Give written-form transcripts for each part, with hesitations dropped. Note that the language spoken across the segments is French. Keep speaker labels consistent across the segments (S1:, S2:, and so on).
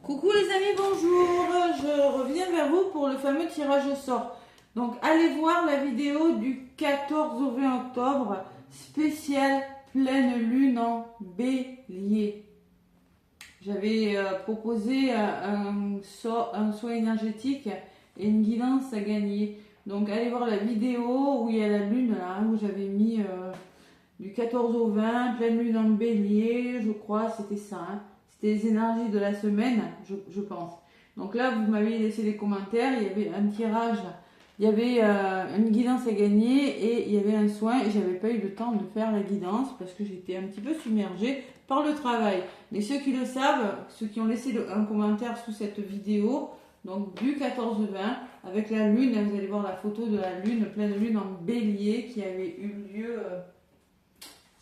S1: Coucou les amis, bonjour. Je reviens vers vous pour le fameux tirage au sort. Donc allez voir la vidéo du 14 au 20 octobre, spécial pleine lune en bélier. J'avais proposé un soin énergétique et une guidance à gagner. Donc allez voir la vidéo où il y a la lune là, où j'avais mis du 14 au 20, pleine lune en bélier, je crois, c'était ça. C'était les énergies de la semaine, je pense. Donc là, vous m'avez laissé des commentaires, il y avait un tirage, il y avait une guidance à gagner et il y avait un soin. Et j'avais pas eu le temps de faire la guidance parce que j'étais un petit peu submergée par le travail. Mais ceux qui le savent, ceux qui ont laissé un commentaire sous cette vidéo, donc du 14-20, avec la lune, vous allez voir la photo de la lune, pleine lune en bélier qui avait eu lieu,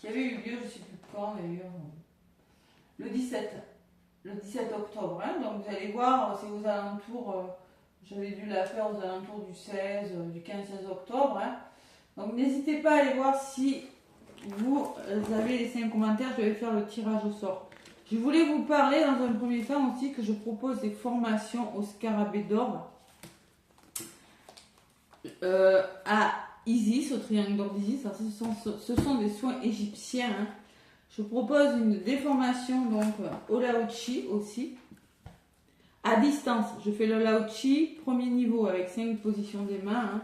S1: je ne sais plus quand d'ailleurs, le 17 octobre. Donc vous allez voir, c'est aux alentours, j'avais dû la faire aux alentours du 16, du 15-16 octobre. Donc n'hésitez pas à aller voir si vous avez laissé un commentaire, je vais faire le tirage au sort. Je voulais vous parler dans un premier temps aussi que je propose des formations au scarabée d'or à Isis, au triangle d'or d'Isis. Ce sont des soins égyptiens. Je propose une déformation donc au Lao-Chi aussi, à distance. Je fais le Lao-Chi, premier niveau avec 5 positions des mains.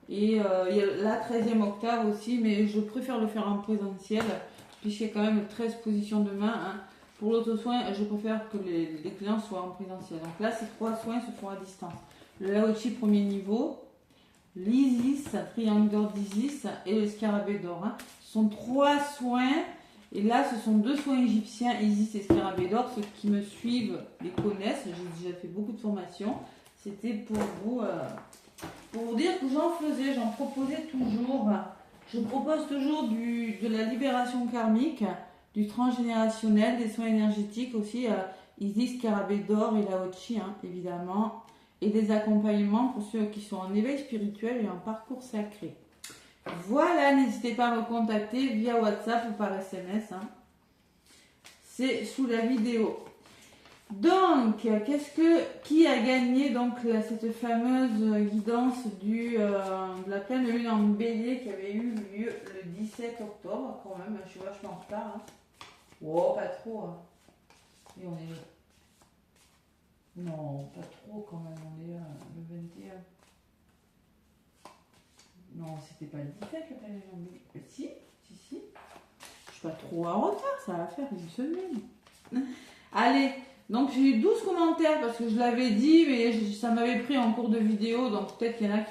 S1: Et il y a la 13e octave aussi, mais je préfère le faire en présentiel, puisqu'il y a quand même 13 positions de main. Pour l'auto-soin, je préfère que les clients soient en présentiel. Donc là, ces 3 soins se font à distance. Le Lao-Chi, premier niveau, l'Isis, triangle d'or d'Isis et le scarabée d'or. Ce sont 3 soins. Et là, ce sont 2 soins égyptiens, Isis et scarabée d'or. Ceux qui me suivent les connaissent. J'ai déjà fait beaucoup de formations. C'était pour vous dire que j'en proposais toujours. Je propose toujours de la libération karmique, du transgénérationnel, des soins énergétiques aussi, Isis, scarabée d'or et Lao-Chi, évidemment. Et des accompagnements pour ceux qui sont en éveil spirituel et en parcours sacré. Voilà, n'hésitez pas à me contacter via WhatsApp ou par SMS. C'est sous la vidéo. Donc, qui a gagné donc cette fameuse guidance de la pleine lune en bélier qui avait eu lieu le 17 octobre quand même. Je suis vachement en retard. Oh, pas trop. Et on est... Non, pas trop quand même. On est le 21. Non, c'était pas le 17 la pleine lune en bélier. Si. Je suis pas trop en retard, ça va faire une semaine. Allez, donc j'ai eu 12 commentaires parce que je l'avais dit, mais ça m'avait pris en cours de vidéo, donc peut-être qu'il y en a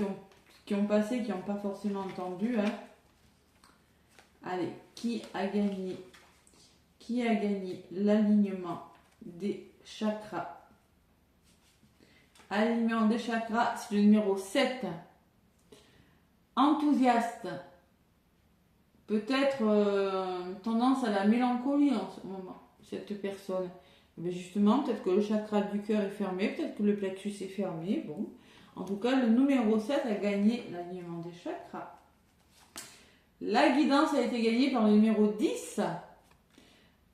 S1: qui ont passé, qui n'ont pas forcément entendu. Allez, qui a gagné l'alignement des chakras? Alignement des chakras, c'est le numéro 7. Enthousiaste. Peut-être tendance à la mélancolie en ce moment, cette personne. Mais justement, peut-être que le chakra du cœur est fermé, peut-être que le plexus est fermé. Bon, en tout cas, le numéro 7 a gagné l'alignement des chakras. La guidance a été gagnée par le numéro 10.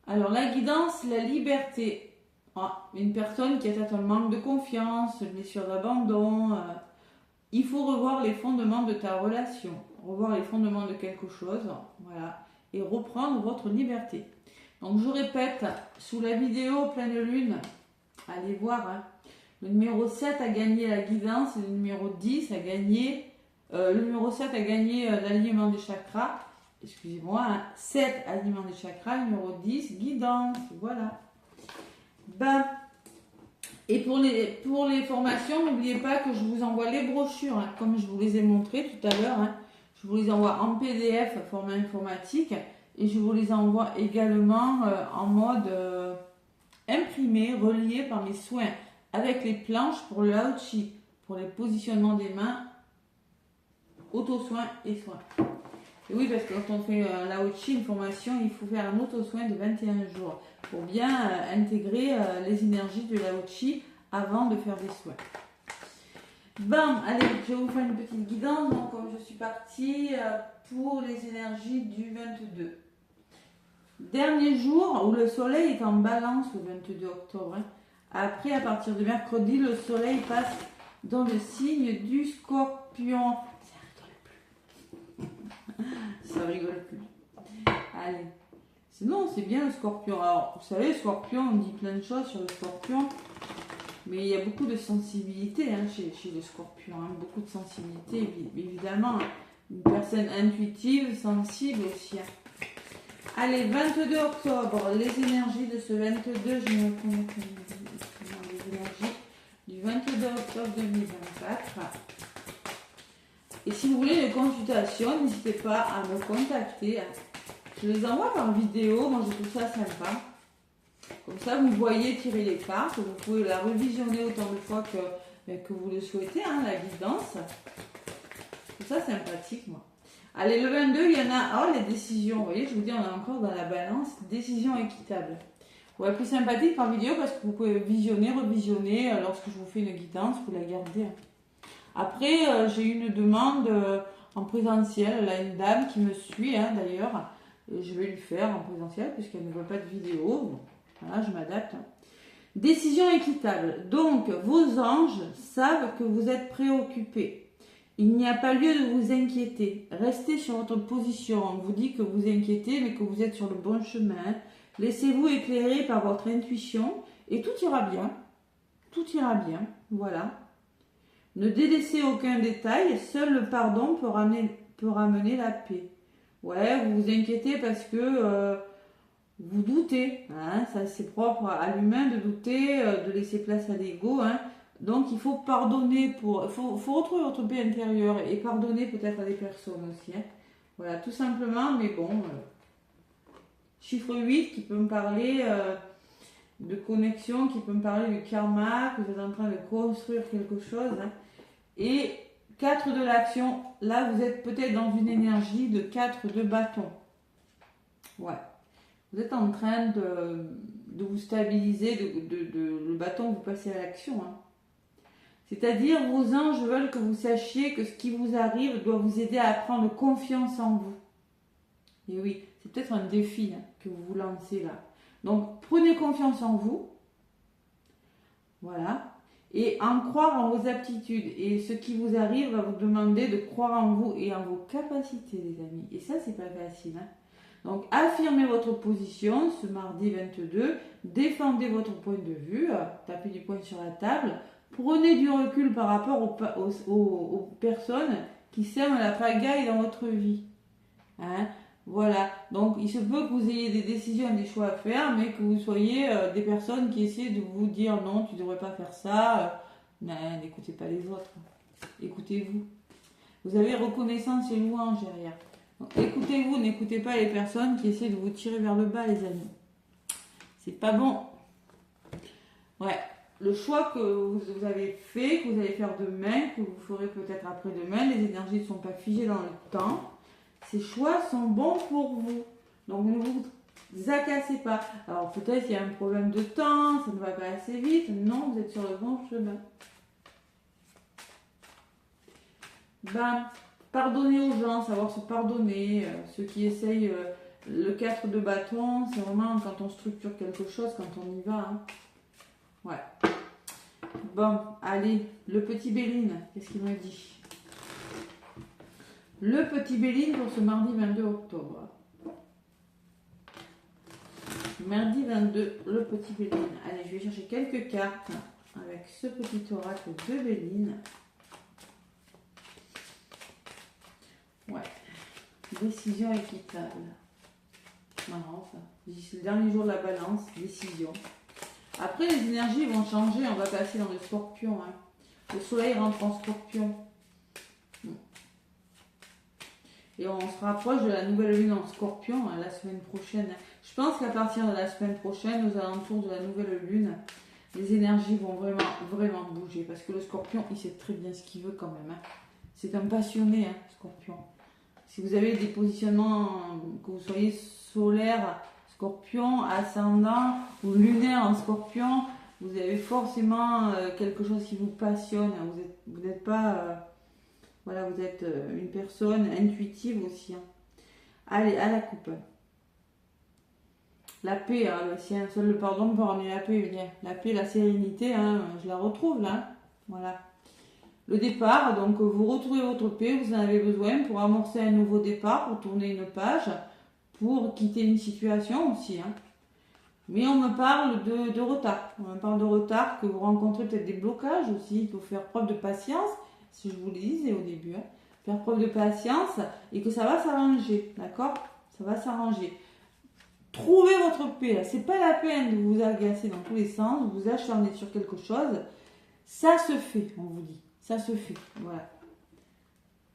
S1: Alors, la guidance, la liberté. Une personne qui a peut-être un manque de confiance, une blessure d'abandon. Il faut revoir les fondements de ta relation, revoir les fondements de quelque chose, voilà, et reprendre votre liberté. Donc je répète, sous la vidéo pleine lune, allez voir, le numéro 7 a gagné la guidance, et le numéro 10 a gagné, le numéro 7 a gagné l'alignement des chakras, excusez-moi, 7 alignement des chakras, numéro 10 guidance, voilà. Et pour les formations, n'oubliez pas que je vous envoie les brochures, comme je vous les ai montrées tout à l'heure. Je vous les envoie en PDF, format informatique, et je vous les envoie également en mode imprimé, relié par mes soins, avec les planches pour le Lao-Chi, pour les positionnements des mains, auto-soin et soins. Et oui, parce que quand on fait un Lao-Chi, une formation, il faut faire un auto-soin de 21 jours pour bien intégrer les énergies du Lao-Chi avant de faire des soins. Allez, je vais vous faire une petite guidance. Donc, comme je suis partie pour les énergies du 22. Dernier jour où le soleil est en balance le 22 octobre. Après, à partir de mercredi, le soleil passe dans le signe du Scorpion. Ça rigole plus. Allez. Sinon, c'est bien le Scorpion. Alors, vous savez, le Scorpion, on dit plein de choses sur le Scorpion. Mais il y a beaucoup de sensibilité hein, chez le Scorpion. Hein, beaucoup de sensibilité, évidemment. Une personne intuitive, sensible aussi. Hein. Allez, 22 octobre, les énergies de ce 22, je me connecte les énergies du 22 octobre 2024. Et si vous voulez une consultation, n'hésitez pas à me contacter. Je les envoie par vidéo, moi je trouve ça sympa. Comme ça, vous voyez tirer les cartes, vous pouvez la revisionner autant de fois que vous le souhaitez, hein, la guidance. Je trouve ça sympathique, moi. Allez, le 22, il y en a, oh, les décisions, vous voyez, je vous dis, on est encore dans la balance, décision équitable. Ouais, plus sympathique par vidéo parce que vous pouvez visionner, revisionner, lorsque je vous fais une guidance, vous la gardez. Après, j'ai eu une demande en présentiel, là, une dame qui me suit, hein, d'ailleurs, et je vais lui faire en présentiel puisqu'elle ne veut pas de vidéo. Voilà, je m'adapte. Décision équitable. Donc, vos anges savent que vous êtes préoccupés. Il n'y a pas lieu de vous inquiéter. Restez sur votre position. On vous dit que vous inquiétez, mais que vous êtes sur le bon chemin. Laissez-vous éclairer par votre intuition et tout ira bien. Tout ira bien. Voilà. Ne délaissez aucun détail. Seul le pardon peut ramener la paix. Ouais, vous vous inquiétez parce que vous doutez. Hein, ça, c'est propre à l'humain de douter, de laisser place à l'ego. Hein. Donc, il faut pardonner faut retrouver votre paix intérieure et pardonner peut-être à des personnes aussi. Hein. Voilà, tout simplement, mais bon. Chiffre 8 qui peut me parler de connexion, qui peut me parler de karma, que vous êtes en train de construire quelque chose. Hein. Et 4 de l'action, là, vous êtes peut-être dans une énergie de 4 de bâton. Ouais. Vous êtes en train de vous stabiliser, le bâton, vous passez à l'action. Hein. C'est-à-dire, vos anges veulent que vous sachiez que ce qui vous arrive doit vous aider à prendre confiance en vous. Et oui, c'est peut-être un défi hein, que vous vous lancez là. Donc, prenez confiance en vous. Voilà. Et en croire en vos aptitudes. Et ce qui vous arrive va vous demander de croire en vous et en vos capacités, les amis. Et ça, c'est pas facile. Hein. Donc, affirmez votre position ce mardi 22. Défendez votre point de vue. Tapez du poing sur la table. Prenez du recul par rapport aux personnes qui sèment la pagaille dans votre vie. Hein? Voilà. Donc, il se peut que vous ayez des décisions et des choix à faire, mais que vous soyez des personnes qui essaient de vous dire non, tu ne devrais pas faire ça. N'écoutez pas les autres. Écoutez-vous. Vous avez reconnaissance et louange derrière. Donc, écoutez-vous, n'écoutez pas les personnes qui essaient de vous tirer vers le bas, les amis. C'est pas bon. Ouais. Le choix que vous avez fait, que vous allez faire demain, que vous ferez peut-être après-demain, les énergies ne sont pas figées dans le temps. Ces choix sont bons pour vous. Donc ne vous acassez pas. Alors peut-être il y a un problème de temps, ça ne va pas assez vite. Non, vous êtes sur le bon chemin. Pardonnez aux gens, savoir se pardonner. Ceux qui essayent le 4 de bâton, c'est vraiment quand on structure quelque chose, quand on y va. Hein. Ouais. Bon, allez, le petit Béline, qu'est-ce qu'il me dit? Le petit Béline pour ce mardi 22 octobre. Mardi 22, le petit Béline. Allez, je vais chercher quelques cartes avec ce petit oracle de Béline. Ouais. Décision équitable. Marrant ça. C'est le dernier jour de la balance, décision. Après, les énergies vont changer. On va passer dans le Scorpion. Hein. Le soleil rentre en Scorpion. Et on se rapproche de la nouvelle lune en Scorpion hein, la semaine prochaine. Je pense qu'à partir de la semaine prochaine, aux alentours de la nouvelle lune, les énergies vont vraiment bouger. Parce que le Scorpion, il sait très bien ce qu'il veut quand même. Hein. C'est un passionné, hein, Scorpion. Si vous avez des positionnements, que vous soyez solaire, Scorpion, ascendant ou lunaire en Scorpion, vous avez forcément quelque chose qui vous passionne. Vous n'êtes pas... voilà, vous êtes une personne intuitive aussi. Hein. Allez, à la coupe. La paix, hein, si un seul le pardon peut ramener la paix, la paix, la sérénité, hein, je la retrouve là. Hein. Voilà. Le départ, donc vous retrouvez votre paix, vous en avez besoin pour amorcer un nouveau départ, pour tourner une page, pour quitter une situation aussi. Hein. Mais on me parle de retard. On me parle de retard, que vous rencontrez peut-être des blocages aussi. Il faut faire preuve de patience, si je vous le disais au début. Hein. Faire preuve de patience et que ça va s'arranger. D'accord? Ça va s'arranger. Trouvez votre paix. C'est pas la peine de vous agacer dans tous les sens, de vous acharner sur quelque chose. Ça se fait, on vous dit. Ça se fait. Voilà.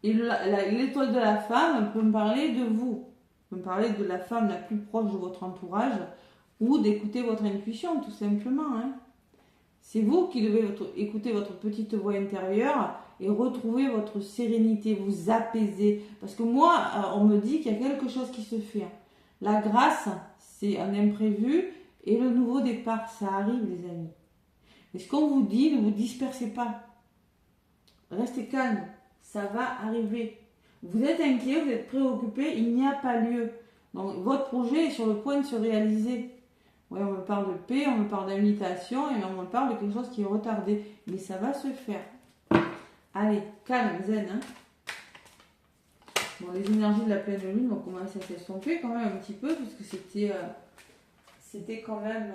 S1: Et l'étoile de la femme peut me parler de vous. Peut me parler de la femme la plus proche de votre entourage. Ou d'écouter votre intuition, tout simplement. Hein. C'est vous qui devez écouter votre petite voix intérieure et retrouver votre sérénité, vous apaiser. Parce que moi, on me dit qu'il y a quelque chose qui se fait. Hein. La grâce, c'est un imprévu et le nouveau départ, ça arrive, les amis. Mais ce qu'on vous dit, ne vous dispersez pas. Restez calme, ça va arriver. Vous êtes inquiet, vous êtes préoccupé, il n'y a pas lieu. Donc, votre projet est sur le point de se réaliser. Oui, on me parle de paix, on me parle d'invitation et on me parle de quelque chose qui est retardé. Mais ça va se faire. Allez, calme, zen. Hein. Bon, les énergies de la pleine lune vont commencer à s'estomper quand même un petit peu, puisque c'était quand même...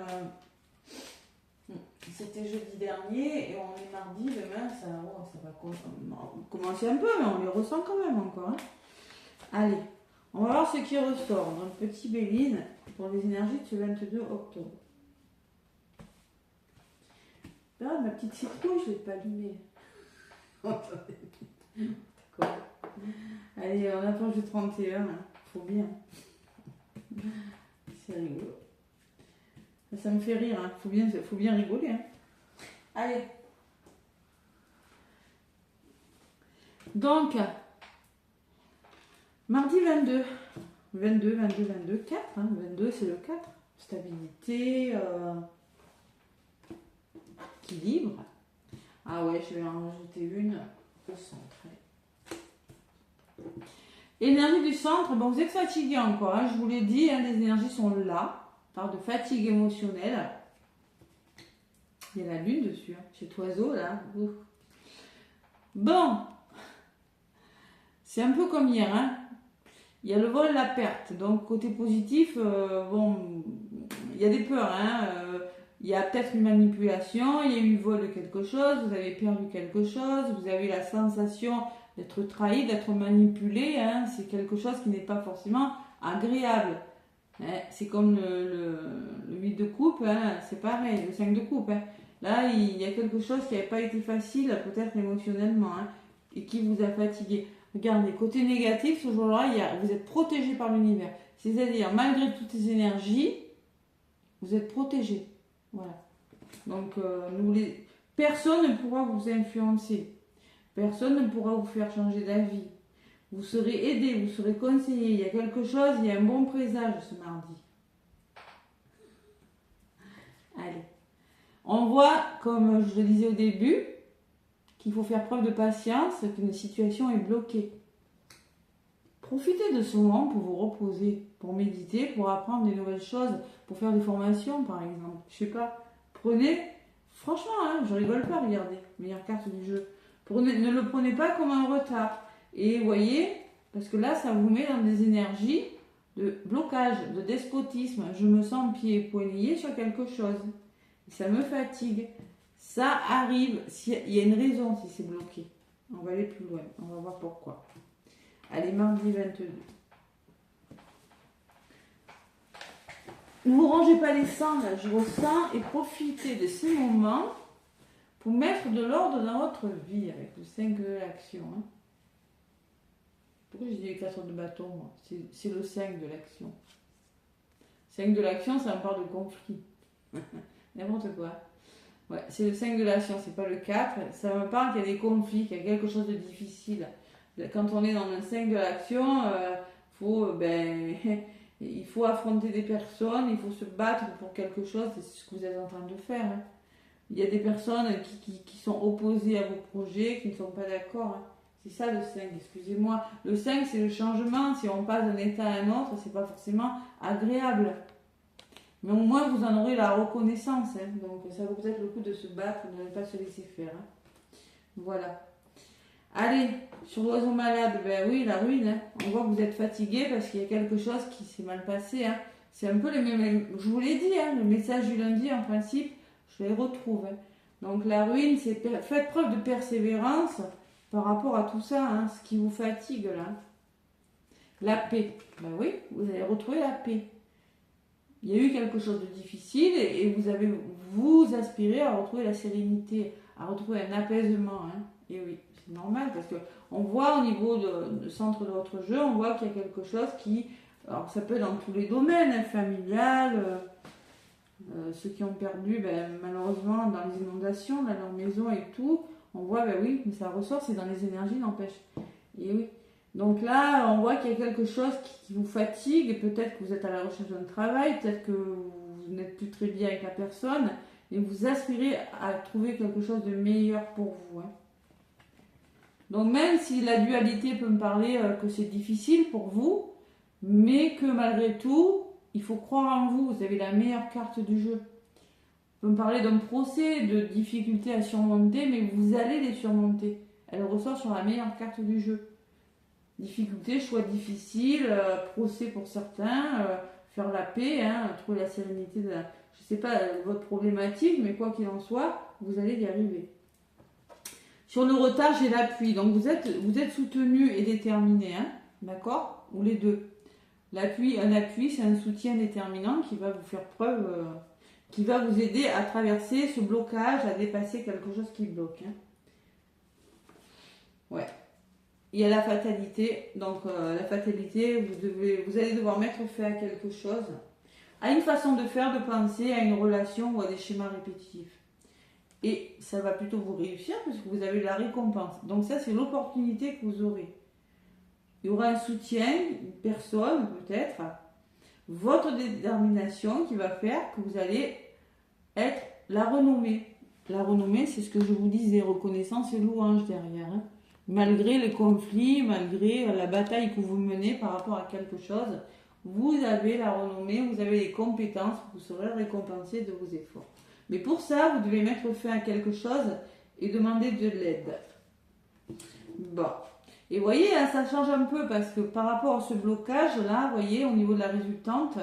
S1: c'était jeudi dernier et on est mardi, demain, ça va commencer un peu, mais on les ressent quand même encore. Hein. Allez, on va voir ce qui ressort. Donc, petit Béline pour les énergies de ce 22 octobre. Ah, ma petite citrouille, je ne l'ai pas allumée. D'accord. Allez, on approche du 31. Hein. Faut bien. C'est rigolo. Ça me fait rire. Hein. Faut bien rigoler. Hein. Allez. Donc, mardi 22. 4. Hein. 22, c'est le 4. Stabilité, équilibre. Ah ouais, je vais en rajouter une au centre. Énergie du centre, bon, vous êtes fatigué encore, hein, je vous l'ai dit, hein, les énergies sont là. On parle de fatigue émotionnelle. Il y a la lune dessus, hein, chez Oiseau, là. Ouf. Bon, c'est un peu comme hier, hein. Il y a le vol, la perte. Donc, côté positif, bon, il y a des peurs, hein. Il y a peut-être une manipulation, il y a eu vol de quelque chose, vous avez perdu quelque chose, vous avez la sensation d'être trahi, d'être manipulé, hein. C'est quelque chose qui n'est pas forcément agréable. Hein. C'est comme le 8 de coupe, hein. C'est pareil, le 5 de coupe. Hein. Là, il y a quelque chose qui n'avait pas été facile, peut-être émotionnellement, hein, et qui vous a fatigué. Regardez, côté négatif, ce jour-là, vous êtes protégé par l'univers. C'est-à-dire, malgré toutes ces énergies, vous êtes protégé. Voilà. Donc, personne ne pourra vous influencer. Personne ne pourra vous faire changer d'avis. Vous serez aidé, vous serez conseillé. Il y a quelque chose, il y a un bon présage ce mardi. Allez. On voit, comme je le disais au début, qu'il faut faire preuve de patience, qu'une situation est bloquée. Profitez de ce moment pour vous reposer, pour méditer, pour apprendre des nouvelles choses, pour faire des formations par exemple. Je sais pas, prenez, franchement, hein, je rigole pas, regardez, meilleure carte du jeu. Ne le prenez pas comme un retard. Et voyez, parce que là, ça vous met dans des énergies de blocage, de despotisme. Je me sens pieds et poings liés sur quelque chose. Et ça me fatigue. Ça arrive, il y a une raison si c'est bloqué. On va aller plus loin, on va voir pourquoi. Allez, mardi 22. Ne vous rangez pas les sangs, là, je ressens, et profitez de ces moments pour mettre de l'ordre dans votre vie avec le 5 de l'action. Hein. Pourquoi j'ai dit les 4 de bâton, moi? C'est le 5 de l'action. 5 de l'action, ça me parle de conflit. N'importe quoi. Ouais, c'est le 5 de l'action, c'est pas le 4. Ça me parle qu'il y a des conflits, qu'il y a quelque chose de difficile. Quand on est dans le 5 de l'action, il faut affronter des personnes, il faut se battre pour quelque chose, c'est ce que vous êtes en train de faire. Hein. Il y a des personnes qui sont opposées à vos projets, qui ne sont pas d'accord. Hein. C'est ça le 5, excusez-moi. Le 5, c'est le changement. Si on passe d'un état à un autre, c'est pas forcément agréable. Mais au moins, vous en aurez la reconnaissance. Hein. Donc, ça vaut peut-être le coup de se battre, de ne pas se laisser faire. Hein. Voilà. Allez, sur l'oiseau malade, ben oui, la ruine. Hein. On voit que vous êtes fatigué parce qu'il y a quelque chose qui s'est mal passé. Hein. C'est un peu les mêmes. Je vous l'ai dit, hein, le message du lundi, en principe, je les retrouve. Hein. Donc, la ruine, c'est faites preuve de persévérance par rapport à tout ça, hein, ce qui vous fatigue là. La paix. Ben oui, vous allez retrouver la paix. Il y a eu quelque chose de difficile et vous aspirez à retrouver la sérénité, à retrouver un apaisement. Hein. Et oui, c'est normal parce que on voit au niveau du centre de votre jeu, on voit qu'il y a quelque chose qui, alors ça peut être dans tous les domaines, hein, familial, ceux qui ont perdu, ben, malheureusement dans les inondations, dans leur maison et tout, on voit, ben oui, mais ça ressort, c'est dans les énergies, n'empêche. Et oui. Donc là, on voit qu'il y a quelque chose qui vous fatigue, peut-être que vous êtes à la recherche d'un travail, peut-être que vous n'êtes plus très bien avec la personne, et vous aspirez à trouver quelque chose de meilleur pour vous. Hein. Donc même si la dualité peut me parler que c'est difficile pour vous, mais que malgré tout, il faut croire en vous, vous avez la meilleure carte du jeu. On peut me parler d'un procès, de difficultés à surmonter, mais vous allez les surmonter. Elle ressort sur la meilleure carte du jeu. Difficulté, choix difficile, procès pour certains, faire la paix, hein, trouver la sérénité de je sais pas, votre problématique, mais quoi qu'il en soit, vous allez y arriver. Sur le retard, j'ai l'appui. Donc vous êtes soutenu et déterminé, hein, d'accord? Ou les deux. L'appui, un appui, c'est un soutien déterminant qui va vous faire preuve, qui va vous aider à traverser ce blocage, à dépasser quelque chose qui bloque. Hein. Ouais. Il y a la fatalité, donc la fatalité, vous allez devoir mettre fin à quelque chose, à une façon de faire, de penser, à une relation ou à des schémas répétitifs. Et ça va plutôt vous réussir parce que vous avez la récompense. Donc ça, c'est l'opportunité que vous aurez. Il y aura un soutien, une personne peut-être, votre détermination qui va faire que vous allez être la renommée. La renommée, c'est ce que je vous disais, reconnaissance et louange derrière. Hein. Malgré les conflits, malgré la bataille que vous menez par rapport à quelque chose, vous avez la renommée, vous avez les compétences, vous serez récompensé de vos efforts. Mais pour ça, vous devez mettre fin à quelque chose et demander de l'aide. Bon. Et vous voyez, hein, ça change un peu parce que par rapport à ce blocage-là, vous voyez, au niveau de la résultante,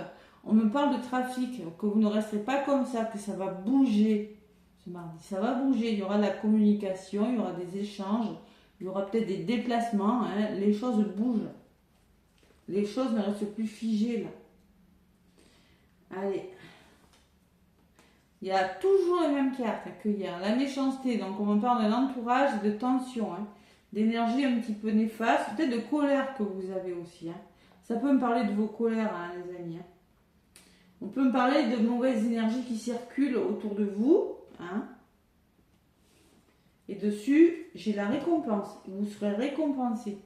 S1: on me parle de trafic, que vous ne resterez pas comme ça, que ça va bouger ce mardi. Ça va bouger, il y aura de la communication, il y aura des échanges. Il y aura peut-être des déplacements, hein. Les choses bougent. Les choses ne restent plus figées là. Allez. Il y a toujours les mêmes cartes à cueillir. La méchanceté, donc on me parle d'un entourage et de tension, hein. D'énergie un petit peu néfaste, peut-être de colère que vous avez aussi. Hein. Ça peut me parler de vos colères, hein, les amis. Hein. On peut me parler de mauvaises énergies qui circulent autour de vous. Hein. Et dessus, j'ai la récompense. Vous serez récompensé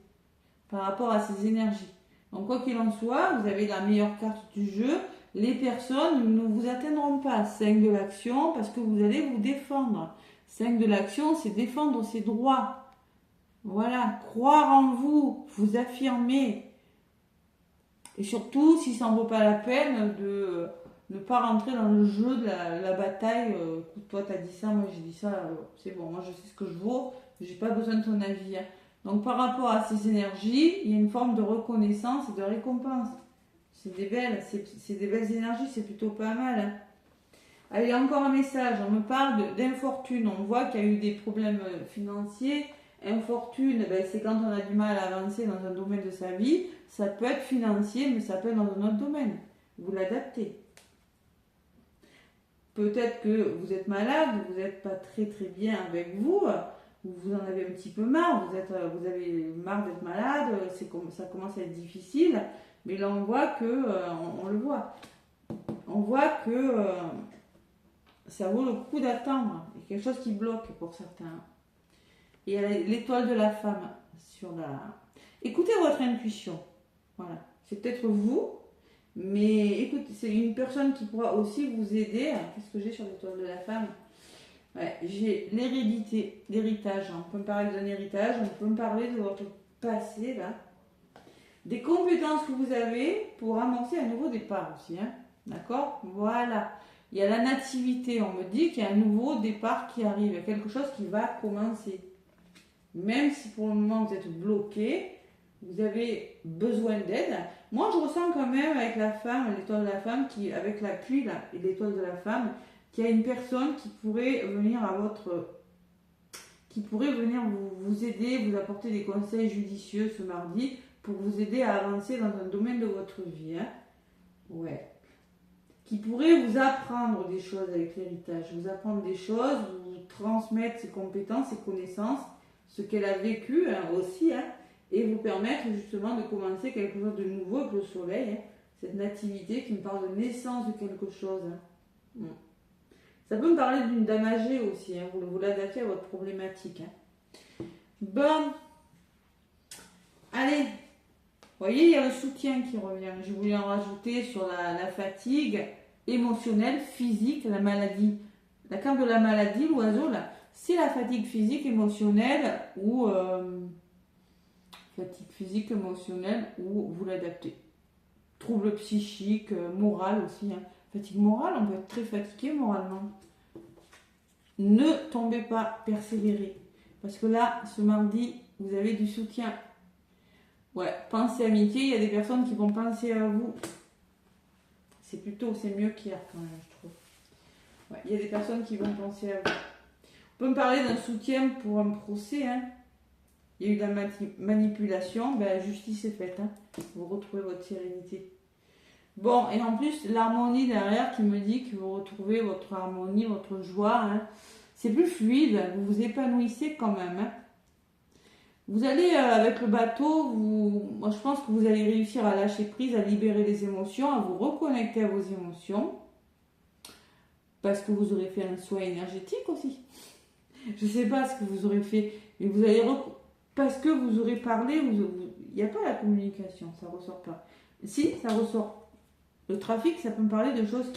S1: par rapport à ces énergies. Donc, quoi qu'il en soit, vous avez la meilleure carte du jeu. Les personnes ne vous atteindront pas. 5 de l'action, parce que vous allez vous défendre. 5 de l'action, c'est défendre ses droits. Voilà, croire en vous, vous affirmer. Et surtout, si ça n'en vaut pas la peine de ne pas rentrer dans le jeu de la bataille. Toi, t'as dit ça, moi j'ai dit ça, c'est bon, moi je sais ce que je vaux, j'ai pas besoin de ton avis. Hein. Donc par rapport à ces énergies, il y a une forme de reconnaissance et de récompense. C'est des belles énergies, c'est plutôt pas mal. Hein. Allez, encore un message, on me parle d'infortune, on voit qu'il y a eu des problèmes financiers. Infortune, ben, c'est quand on a du mal à avancer dans un domaine de sa vie, ça peut être financier, mais ça peut être dans un autre domaine. Vous l'adaptez. Peut-être que vous êtes malade, vous n'êtes pas très très bien avec vous, vous en avez un petit peu marre, vous avez marre d'être malade, ça commence à être difficile, mais là on voit que, on le voit, on voit que ça vaut le coup d'attendre, il y a quelque chose qui bloque pour certains. Et il y a l'étoile de la femme sur la... Écoutez votre intuition, voilà, c'est peut-être vous. Mais écoutez, c'est une personne qui pourra aussi vous aider. Qu'est-ce que j'ai sur l'étoile de la femme? Ouais, j'ai l'hérédité, l'héritage. On peut me parler d'un héritage, on peut me parler de votre passé, là. Des compétences que vous avez pour amorcer un nouveau départ aussi. Hein. D'accord? Voilà. Il y a la nativité. On me dit qu'il y a un nouveau départ qui arrive. Il y a quelque chose qui va commencer. Même si pour le moment vous êtes bloqué, vous avez besoin d'aide. Moi, je ressens quand même avec la femme, l'étoile de la femme, avec la pluie là, et l'étoile de la femme, qu'il y a une personne qui pourrait venir vous aider, vous apporter des conseils judicieux ce mardi pour vous aider à avancer dans un domaine de votre vie. Hein. Ouais. Qui pourrait vous apprendre des choses avec l'héritage, vous apprendre des choses, vous transmettre ses compétences, ses connaissances, ce qu'elle a vécu aussi, hein, et vous permettre justement de commencer quelque chose de nouveau avec le soleil, hein, cette nativité qui me parle de naissance de quelque chose. Hein. Ça peut me parler d'une dame âgée aussi, hein, vous l'adaptez à votre problématique. Hein. Bon, allez, vous voyez, il y a le soutien qui revient. Je voulais en rajouter sur la fatigue émotionnelle, physique, la maladie. La carte de la maladie, l'oiseau, là, c'est la fatigue physique, émotionnelle ou vous l'adaptez. Troubles psychiques, moral aussi. Hein. Fatigue morale, on peut être très fatigué moralement. Ne tombez pas, persévérez. Parce que là, ce mardi, vous avez du soutien. Ouais, pensez amitié, il y a des personnes qui vont penser à vous. C'est mieux qu'hier quand même, je trouve. Ouais, il y a des personnes qui vont penser à vous. On peut me parler d'un soutien pour un procès. Hein. Il y a eu de la manipulation, ben, justice est faite. Hein. Vous retrouvez votre sérénité. Bon, et en plus, l'harmonie derrière qui me dit que vous retrouvez votre harmonie, votre joie. Hein. C'est plus fluide, vous vous épanouissez quand même. Hein. Vous allez, avec le bateau, moi je pense que vous allez réussir à lâcher prise, à libérer les émotions, à vous reconnecter à vos émotions. Parce que vous aurez fait un soin énergétique aussi. Je ne sais pas ce que vous aurez fait, mais vous allez... Parce que vous aurez parlé, il n'y a pas la communication, ça ne ressort pas. Si, ça ressort. Le trafic, ça peut me parler de choses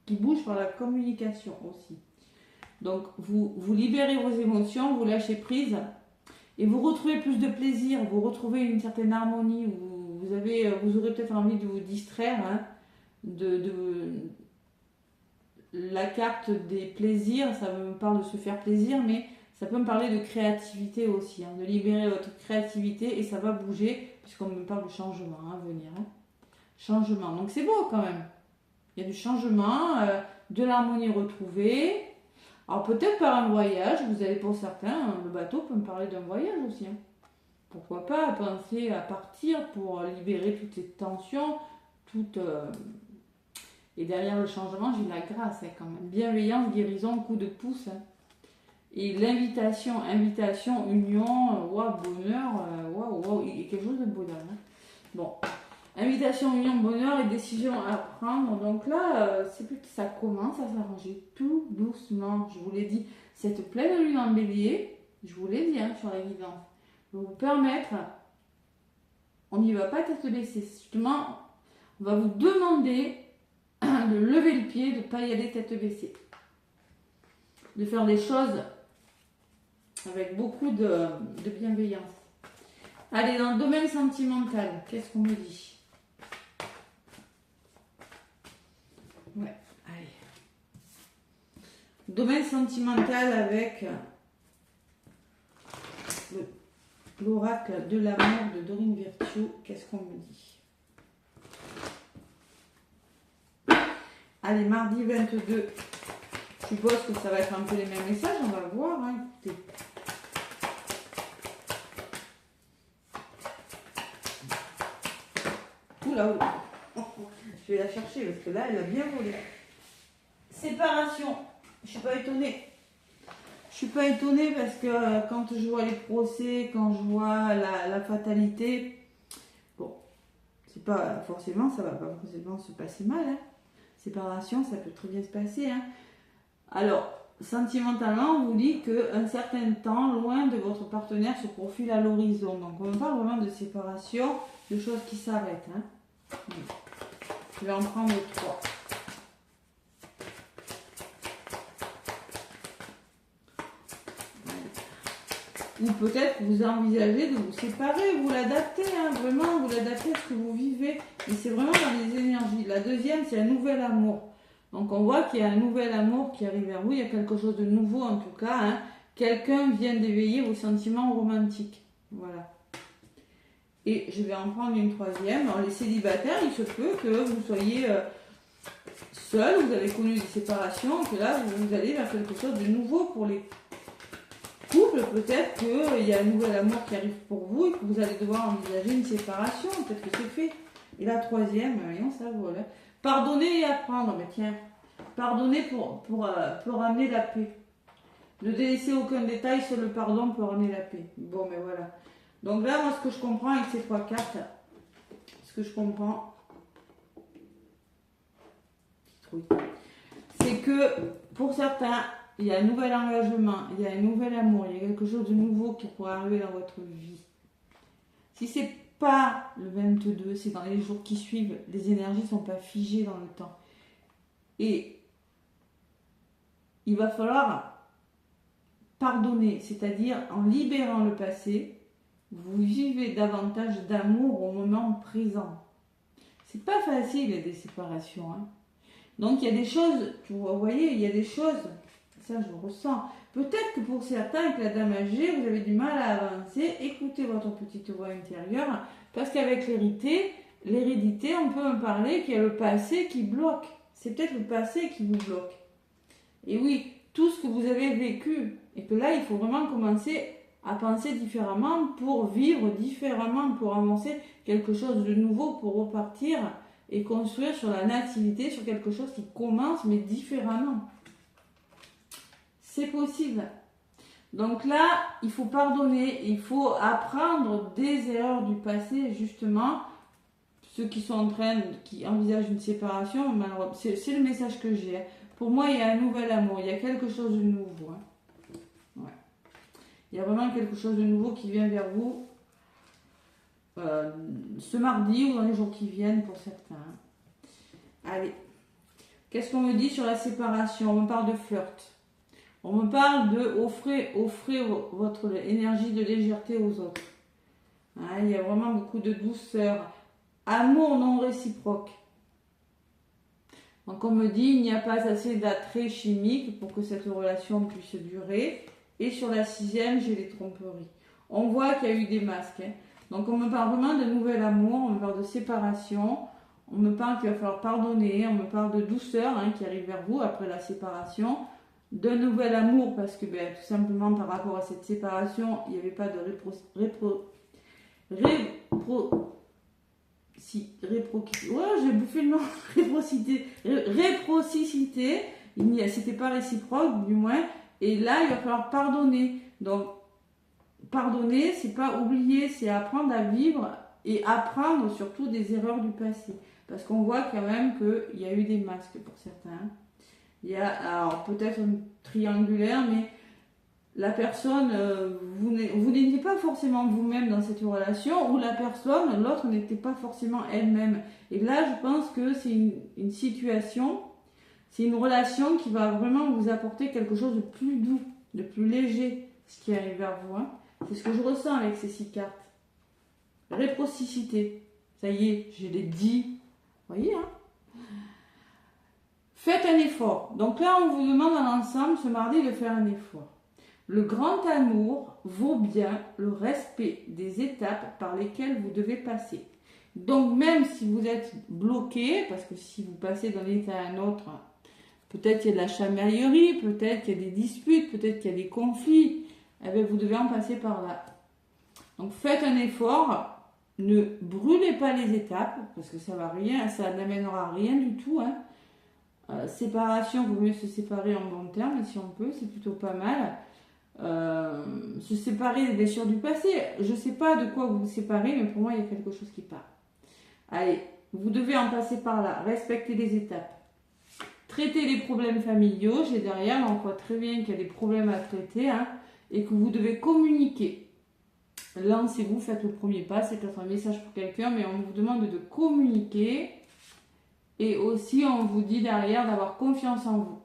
S1: qui bougent par la communication aussi. Donc, vous libérez vos émotions, vous lâchez prise... Et vous retrouvez plus de plaisir, vous retrouvez une certaine harmonie, vous aurez peut-être envie de vous distraire, hein, la carte des plaisirs, ça me parle de se faire plaisir, mais ça peut me parler de créativité aussi, hein, de libérer votre créativité et ça va bouger, puisqu'on me parle de changement à venir. Hein. Changement, donc c'est beau quand même. Il y a du changement, de l'harmonie retrouvée. Alors peut-être par un voyage, vous allez pour certains, le bateau peut me parler d'un voyage aussi. Hein. Pourquoi pas penser à partir pour libérer toutes ces tensions, et derrière le changement, j'ai la grâce hein, quand même. Bienveillance, guérison, coup de pouce. Hein. Et l'invitation, union, bonheur, il y a quelque chose de bonheur. Hein. Bon. Invitation, union, bonheur et décision à prendre. Donc là, c'est plus que ça commence à s'arranger tout doucement. Je vous l'ai dit, cette pleine lune en bélier, je vous l'ai dit hein, sur l'évidence, va vous permettre, on n'y va pas tête baissée. Justement, on va vous demander de lever le pied, de ne pas y aller tête baissée. De faire des choses avec beaucoup de bienveillance. Allez, dans le domaine sentimental, qu'est-ce qu'on me dit ? Ouais, allez. Domaine sentimental avec l'oracle de l'amour de Dorine Virtue. Qu'est-ce qu'on me dit? Allez, mardi 22. Je suppose que ça va être un peu les mêmes messages. On va voir. Hein, écoutez. Oula, oula. Je vais la chercher parce que là, elle a bien volé. Séparation. Je suis pas étonnée. Je suis pas étonnée parce que quand je vois les procès, quand je vois la fatalité, bon, c'est pas forcément, ça va pas forcément se passer mal. Hein. Séparation, ça peut très bien se passer. Hein. Alors, sentimentalement, on vous dit qu'un certain temps, loin de votre partenaire, se profile à l'horizon. Donc, on parle vraiment de séparation, de choses qui s'arrêtent. Hein. Je vais en prendre 3. ou peut-être que vous envisagez de vous séparer, vous l'adaptez, hein, vraiment, vous l'adaptez à ce que vous vivez. Mais c'est vraiment dans les énergies. La deuxième, c'est un nouvel amour. Donc on voit qu'il y a un nouvel amour qui arrive vers vous, il y a quelque chose de nouveau en tout cas. Hein. Quelqu'un vient d'éveiller vos sentiments romantiques. Voilà. Et je vais en prendre une troisième. Alors les célibataires, il se peut que vous soyez seul, vous avez connu des séparations, et que là vous allez vers quelque chose de nouveau pour les couples. Peut-être qu'il y a un nouvel amour qui arrive pour vous et que vous allez devoir envisager une séparation. Peut-être que c'est fait. Et la troisième, voyons ça, voilà. Pardonner et apprendre. Mais tiens, pardonner pour ramener la paix. Ne délaisser aucun détail sur le pardon pour ramener la paix. Bon, mais voilà. Donc là, moi, ce que je comprends avec ces trois cartes, c'est que pour certains, il y a un nouvel engagement, il y a un nouvel amour, il y a quelque chose de nouveau qui pourrait arriver dans votre vie. Si c'est pas le 22, c'est dans les jours qui suivent, les énergies ne sont pas figées dans le temps. Et il va falloir pardonner, c'est-à-dire en libérant le passé, vous vivez davantage d'amour au moment présent. C'est pas facile des séparations. Hein. Donc il y a des choses, vous voyez, il y a des choses, ça je le ressens. Peut-être que pour certains, avec la dame âgée, vous avez du mal à avancer. Écoutez votre petite voix intérieure, parce qu'avec l'hérédité, on peut en parler qu'il y a le passé qui bloque. C'est peut-être le passé qui vous bloque. Et oui, tout ce que vous avez vécu, et que là, il faut vraiment commencer à penser différemment pour vivre différemment, pour avancer quelque chose de nouveau, pour repartir et construire sur la nativité, sur quelque chose qui commence, mais différemment. C'est possible. Donc là, il faut pardonner, il faut apprendre des erreurs du passé, justement. Ceux qui sont qui envisagent une séparation, malheureusement, c'est le message que j'ai. Pour moi, il y a un nouvel amour, il y a quelque chose de nouveau. Hein. Ouais. Il y a vraiment quelque chose de nouveau qui vient vers vous ce mardi ou dans les jours qui viennent pour certains. Allez, qu'est-ce qu'on me dit sur la séparation? On me parle de flirt. On me parle de offrir votre énergie de légèreté aux autres. Hein, il y a vraiment beaucoup de douceur. Amour non réciproque. Donc on me dit il n'y a pas assez d'attrait chimique pour que cette relation puisse durer. Et sur la sixième, j'ai les tromperies. On voit qu'il y a eu des masques. Hein. Donc on me parle vraiment de nouvel amour, on me parle de séparation, on me parle qu'il va falloir pardonner, on me parle de douceur hein, qui arrive vers vous après la séparation, d'un nouvel amour parce que tout simplement par rapport à cette séparation, il n'y avait pas de réciprocité, c'était pas réciproque du moins, et là il va falloir pardonner. Donc pardonner, c'est pas oublier, c'est apprendre à vivre et apprendre surtout des erreurs du passé. Parce qu'on voit quand même qu'il y a eu des masques pour certains. Il y a alors peut-être une triangulaire, mais la personne, vous n'étiez pas forcément vous-même dans cette relation, ou la personne, l'autre n'était pas forcément elle-même. Et là, je pense que c'est une situation, c'est une relation qui va vraiment vous apporter quelque chose de plus doux, de plus léger, ce qui arrive vers vous. Hein. C'est ce que je ressens avec ces 6 cartes. Réciprocité. Ça y est, je l'ai dit. Vous voyez, hein? Faites un effort. Donc là, on vous demande en ensemble ce mardi de faire un effort. Le grand amour vaut bien le respect des étapes par lesquelles vous devez passer. Donc même si vous êtes bloqué, parce que si vous passez d'un état à un autre, peut-être qu'il y a de la chamaillerie, peut-être qu'il y a des disputes, peut-être qu'il y a des conflits, eh bien, vous devez en passer par là. Donc faites un effort, ne brûlez pas les étapes, parce que ça n'amènera rien du tout. Hein. Séparation, il vaut mieux se séparer en bon terme, si on peut, c'est plutôt pas mal. Se séparer des blessures du passé, je ne sais pas de quoi vous vous séparez, mais pour moi il y a quelque chose qui part. Allez, vous devez en passer par là, respecter les étapes. Traiter les problèmes familiaux, j'ai derrière, on voit très bien qu'il y a des problèmes à traiter, hein, et que vous devez communiquer. Lancez-vous, faites le premier pas, c'est peut-être un message pour quelqu'un, mais on vous demande de communiquer, et aussi on vous dit derrière d'avoir confiance en vous.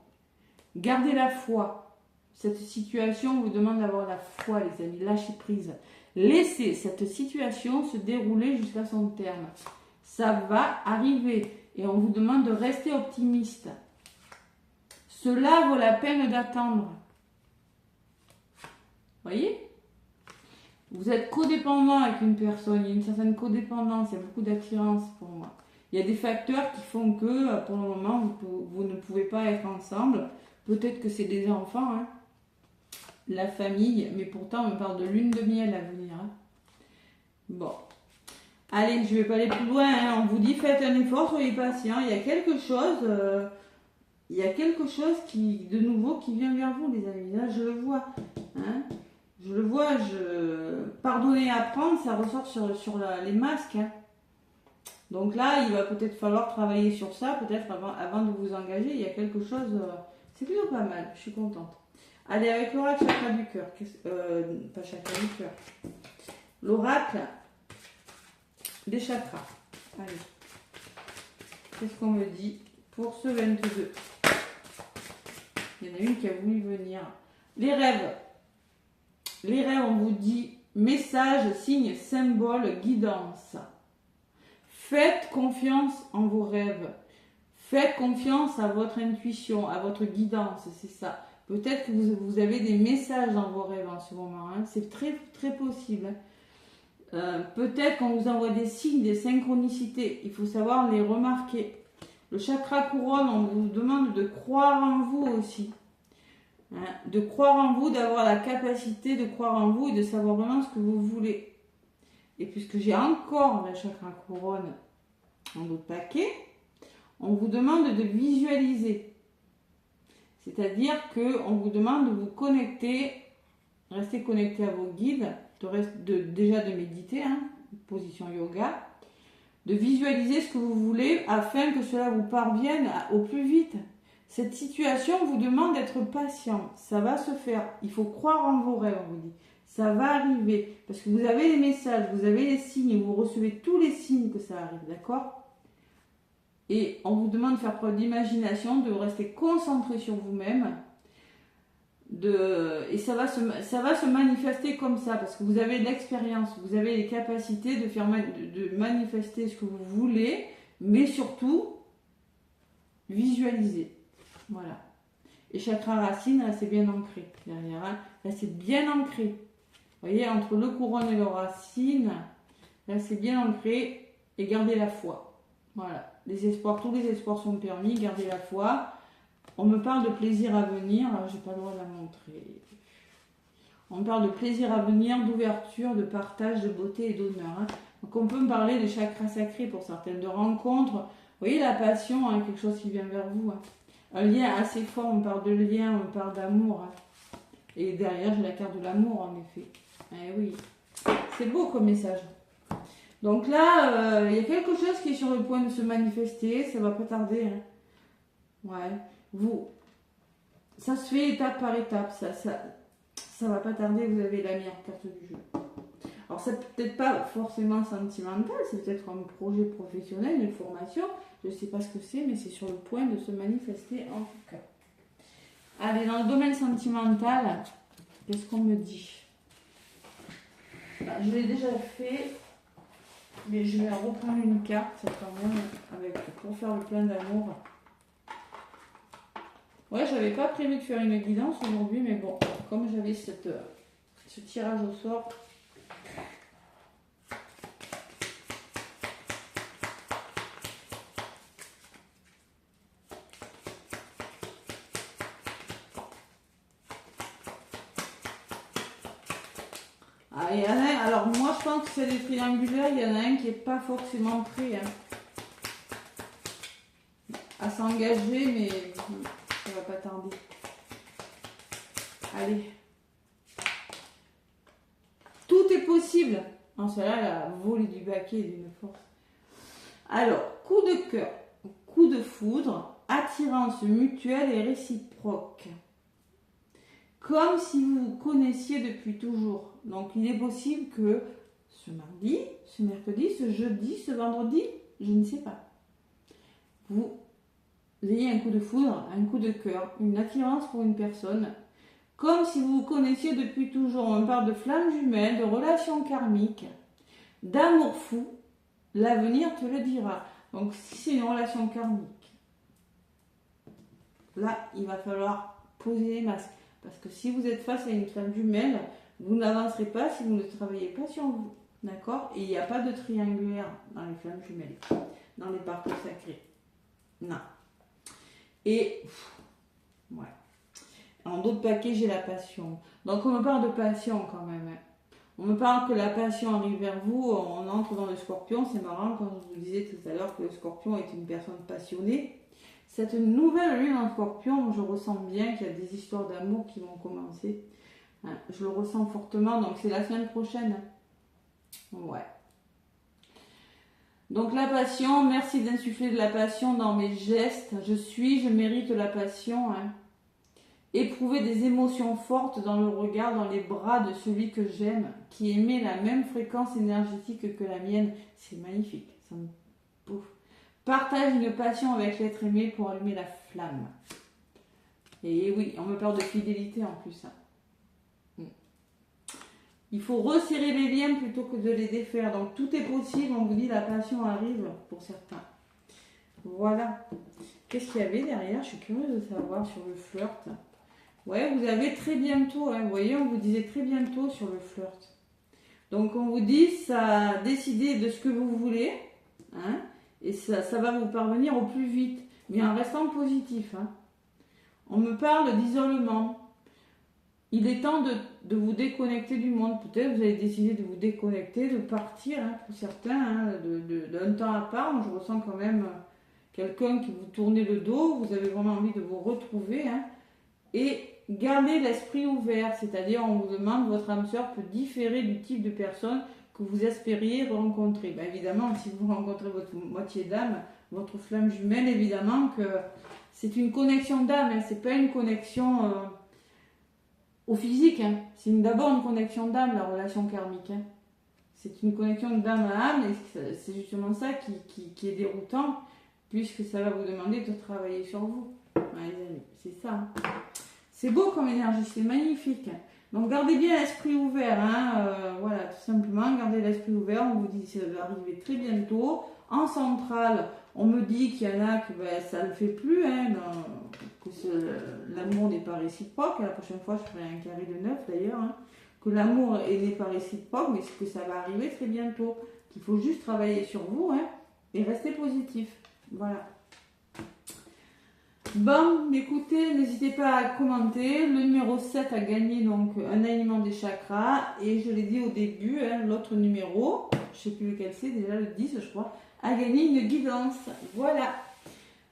S1: Gardez la foi. cette situation vous demande d'avoir la foi, les amis. Lâchez prise. Laissez cette situation se dérouler jusqu'à son terme. Ça va arriver. Et on vous demande de rester optimiste. Cela vaut la peine d'attendre. Voyez? Vous êtes codépendant avec une personne. Il y a une certaine codépendance. Il y a beaucoup d'attirance pour moi. Il y a des facteurs qui font que, pour le moment, vous ne pouvez pas être ensemble. Peut-être que c'est des enfants, hein, la famille, mais pourtant on parle de lune de miel à venir. Hein. Bon. Allez, je ne vais pas aller plus loin. Hein. On vous dit faites un effort, soyez patient. Il y a quelque chose, de nouveau qui vient vers vous, les amis. Là, je le vois. Hein. Je le vois. Pardonner et apprendre, ça ressort sur les masques. Hein. Donc là, il va peut-être falloir travailler sur ça, peut-être avant de vous engager. Il y a quelque chose. C'est plutôt pas mal. Je suis contente. Allez, avec l'oracle chakra du cœur. Pas chakra du cœur. L'oracle des chakras. Allez. Qu'est-ce qu'on me dit pour ce 22? Il y en a une qui a voulu venir. Les rêves. Les rêves, on vous dit message, signe, symbole, guidance. Faites confiance en vos rêves. Faites confiance à votre intuition, à votre guidance, c'est ça. Peut-être que vous avez des messages dans vos rêves en ce moment. Hein. C'est très, très possible. Peut-être qu'on vous envoie des signes, des synchronicités. Il faut savoir les remarquer. Le chakra couronne, on vous demande de croire en vous aussi. Hein. De croire en vous, d'avoir la capacité de croire en vous et de savoir vraiment ce que vous voulez. Et puisque j'ai encore le chakra couronne en d'autres paquets, on vous demande de visualiser. C'est-à-dire qu'on vous demande de vous connecter, rester connecté à vos guides, déjà de méditer, hein, position yoga, de visualiser ce que vous voulez afin que cela vous parvienne au plus vite. Cette situation vous demande d'être patient. Ça va se faire. Il faut croire en vos rêves, on vous dit. Ça va arriver. Parce que vous avez les messages, vous avez les signes, vous recevez tous les signes que ça arrive, d'accord ? Et on vous demande de faire preuve d'imagination, de rester concentré sur vous-même. Et ça va se manifester comme ça, parce que vous avez de l'expérience, vous avez les capacités de manifester ce que vous voulez, mais surtout, visualiser. Voilà. Et chakra racine, là, c'est bien ancré. Derrière, hein. Là, c'est bien ancré. Vous voyez, entre le couronne et le racine, là, c'est bien ancré. Et gardez la foi. Voilà. Les espoirs, tous les espoirs sont permis. Gardez la foi. On me parle de plaisir à venir. Je n'ai pas le droit de la montrer. On me parle de plaisir à venir, d'ouverture, de partage, de beauté et d'honneur. Hein. Donc, on peut me parler de chakras sacrés pour certaines, de rencontres. Vous voyez, la passion, hein, quelque chose qui vient vers vous. Hein. Un lien assez fort, on parle de lien, on parle d'amour. Hein. Et derrière, j'ai la carte de l'amour, en effet. Eh oui, c'est beau comme message. Donc là, il y a quelque chose qui est sur le point de se manifester, ça va pas tarder. Hein. Ouais, ça se fait étape par étape, ça va pas tarder, vous avez la meilleure carte du jeu. Alors c'est peut-être pas forcément sentimental, c'est peut-être un projet professionnel, une formation, je sais pas ce que c'est, mais c'est sur le point de se manifester en tout cas. Allez, dans le domaine sentimental, qu'est-ce qu'on me dit ? Je l'ai déjà fait, mais je vais reprendre une carte quand même pour faire le plein d'amour. Ouais, j'avais pas prévu de faire une guidance aujourd'hui, mais bon, comme j'avais ce tirage au sort. Ah, il y en a un, alors moi je pense que c'est des triangulaires, il y en a un qui n'est pas forcément prêt hein, à s'engager, mais ça va pas tarder. Allez. Tout est possible. En cela, elle a volé du baquet d'une force. Alors, coup de cœur, coup de foudre, attirance mutuelle et réciproque. Comme si vous vous connaissiez depuis toujours. Donc, il est possible que ce mardi, ce mercredi, ce jeudi, ce vendredi, je ne sais pas, vous ayez un coup de foudre, un coup de cœur, une attirance pour une personne. Comme si vous vous connaissiez depuis toujours. On parle de flammes jumelles, de relations karmiques, d'amour fou. L'avenir te le dira. Donc si c'est une relation karmique, là, il va falloir poser les masques. Parce que si vous êtes face à une flamme jumelle, vous n'avancerez pas si vous ne travaillez pas sur vous. D'accord? Et il n'y a pas de triangulaire dans les flammes jumelles, dans les parcours sacrés. Non. Et, ouais. En d'autres paquets, j'ai la passion. Donc on me parle de passion quand même. Hein. On me parle que la passion arrive vers vous, on entre dans le scorpion. C'est marrant quand je vous disais tout à l'heure que le scorpion est une personne passionnée. Cette nouvelle lune en scorpion, je ressens bien qu'il y a des histoires d'amour qui vont commencer. Hein, je le ressens fortement, donc c'est la semaine prochaine. Ouais. Donc la passion, merci d'insuffler de la passion dans mes gestes. Je mérite la passion. Hein. Éprouver des émotions fortes dans le regard, dans les bras de celui que j'aime, qui émet la même fréquence énergétique que la mienne. C'est magnifique. Ça me pouf. Partage une passion avec l'être aimé pour allumer la flamme. Et oui, on me parle de fidélité en plus. Hein. Il faut resserrer les liens plutôt que de les défaire. Donc tout est possible, on vous dit la passion arrive pour certains. Voilà. Qu'est-ce qu'il y avait derrière? Je suis curieuse de savoir sur le flirt. Ouais, vous avez très bientôt, hein, vous voyez, on vous disait très bientôt sur le flirt. Donc on vous dit, ça a décidé de ce que vous voulez, hein, et ça va vous parvenir au plus vite, mais en restant positif. Hein. On me parle d'isolement. Il est temps de vous déconnecter du monde. Peut-être vous avez décidé de vous déconnecter, de partir, hein, pour certains, hein, d'un temps à part. Moi, je ressens quand même quelqu'un qui vous tournait le dos, vous avez vraiment envie de vous retrouver, hein, et gardez l'esprit ouvert, c'est-à-dire on vous demande, votre âme sœur peut différer du type de personne que vous espériez rencontrer. Ben évidemment, si vous rencontrez votre moitié d'âme, votre flamme jumelle, évidemment que c'est une connexion d'âme, hein, c'est pas une connexion au physique, hein. C'est d'abord une connexion d'âme, la relation karmique. Hein. C'est une connexion d'âme à âme, et c'est justement ça qui est déroutant, puisque ça va vous demander de travailler sur vous. Ouais, les amis, c'est ça. Hein. C'est beau comme énergie, c'est magnifique. Donc gardez bien l'esprit ouvert, hein, voilà, tout simplement, gardez l'esprit ouvert. On vous dit que ça va arriver très bientôt. En centrale, on me dit qu'il y en a que ben, ça ne le fait plus, hein, que l'amour n'est pas réciproque. La prochaine fois, je ferai un carré de 9 d'ailleurs. Hein, que l'amour n'est pas réciproque, mais que ça va arriver très bientôt. Qu'il faut juste travailler sur vous, hein, et rester positif. Voilà. Bon, écoutez, n'hésitez pas à commenter. Le numéro 7 a gagné donc un alignement des chakras. Et je l'ai dit au début, hein, l'autre numéro, je ne sais plus lequel c'est, déjà le 10 je crois, a gagné une guidance. Voilà.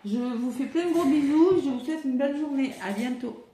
S1: Je vous fais plein de gros bisous. Je vous souhaite une belle journée. À bientôt.